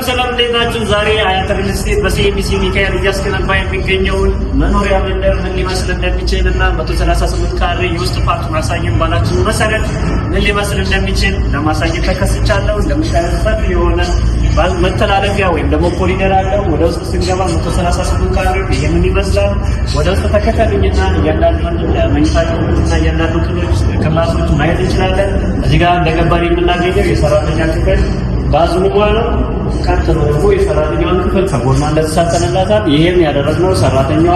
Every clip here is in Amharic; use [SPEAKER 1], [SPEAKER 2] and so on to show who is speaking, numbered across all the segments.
[SPEAKER 1] ሰላም እንዴት ናችሁ? ዛሬ አያት ሪል ስቴት በሲኤምሲ ሚካኤል እያስገነባ የሚገኘውን መኖሪያ መንደር ምን ሊመስል እንደሚችል እና 138 ካሬ የውስጥ ፓርት ማሳየን ባላችሁ መሰረት ምን ሊመስል እንደሚችል ለማሳየት ተከስቻለሁ። እንደምታዩት ሰፊ የሆነ መተላለፊያ ወይም ደግሞ ኮሪደር አለው። ወደ ውስጥ ስንገባ 138 ካሬ ይሄንን ይመስላል። ወደ ውስጥ ተከተሉኝና እያንዳንዱን መኝታ ክፍሎችና እያንዳንዱ ክላሶች ማየት እንችላለን። እዚህ ጋር እንደገባን የምናገኘው የሰራተኛ ክፍል ባዝሩሟ ነው። ቀጥሎ ደግሞ የሰራተኛዋን ክፍል ከጎኗ እንደተሳተነላታል። ይሄም ያደረግነው ሰራተኛዋ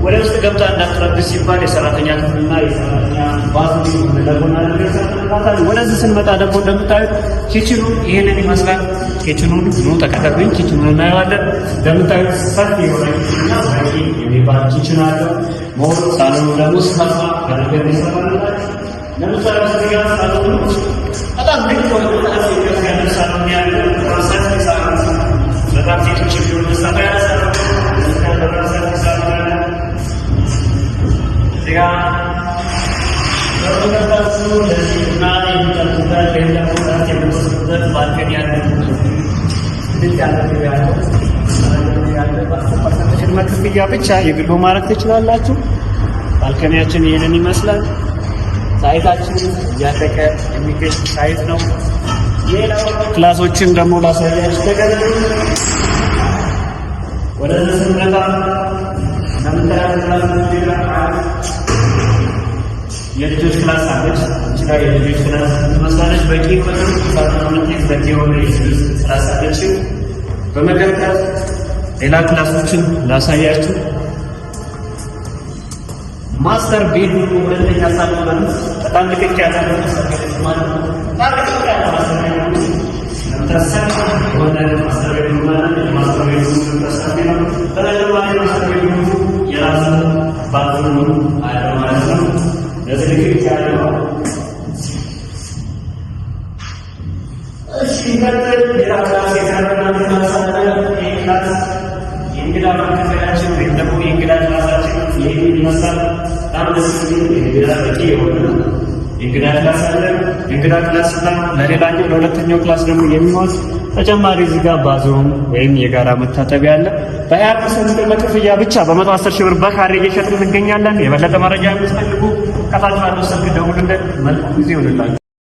[SPEAKER 1] ወደ ውስጥ ገብታ እንዳትረብሽ ሲባል የሰራተኛ ክፍልና የሰራተኛ ባዝሩም ለጎኗ እንደተሳተነላታል። ወደዚህ ስንመጣ ደግሞ እንደምታዩት ኪችኑ ይሄንን ይመስላል። ኪችኑን ነው ተከታተሉኝ። ኪችኑን እናየዋለን። እንደምታዩት ሰፊ የሆነ ኪችንና በቂ የሚባል ኪችን አለው። ሞር ሳሎኑ ደግሞ ስፋት በነገር ይሰራል። ለምሳሌ እዚህ ጋር ሳሎኑ በጣም ልክ ነው። ሳሎን ያለው በጣም ሴቶች የሚሆን ሰፋ ያለ ሳሎን እዚህ ጋር በሁለታሱ ለዚህና የሚጠጡበት ወይም ደግሞ ራት የሚወስዱበት ባልከን ያለ ልክ ያለው በ10% ቅድመ ክፍያ ብቻ የግሎ ማድረግ ትችላላችሁ። ባልከኒያችን ይህንን ይመስላል። ሳይታችን እያደገ የሚገኝ ሳይት ነው። ሌላው ክላሶችን ደግሞ ላሳያችሁ ተገለሉ። ወደ ስንመጣ የልጆች ክላስ አለች። እዚህ ጋር የልጆች ክላስ ትመስላለች። በቂ ቁጥር ሳትሆንት በቂ የሆነ የልጆች ክላስ አለች። በመቀጠል ሌላ ክላሶችን ላሳያችሁ። ማስተር ቤድሩም ሁለተኛ ሳሎን በጣም ልቅቅ ያለ ማለት ነው። የራሱ ባዝሩም አለ ማለት ነው። ለዚህ ልቅቅ ያለው ሲቀጥል ሌላ ክላስ የቀረበና ማሳለ ክላስ የእንግዳ ማከፈያችን ወይም ደግሞ የእንግዳ ክላሳችን ይህን ይመስላል። በጣም ደስ የሚል የእንግዳ በቂ የሆነ የእንግዳ ክላስ አለ። የእንግዳ ክላስ እና ለሌላኛው ለሁለተኛው ክላስ ደግሞ የሚሆን ተጨማሪ እዚህ ጋር ባዝሩም ወይም የጋራ መታጠቢያ አለ። በ20% ቅድመ ክፍያ ብቻ በ110 ሺህ ብር በካሬ እየሸጥን እንገኛለን። የበለጠ መረጃ የምትፈልጉ ከታች ባለው ስልክ ደውሉልን። መልካም ጊዜ ይሁንላችሁ።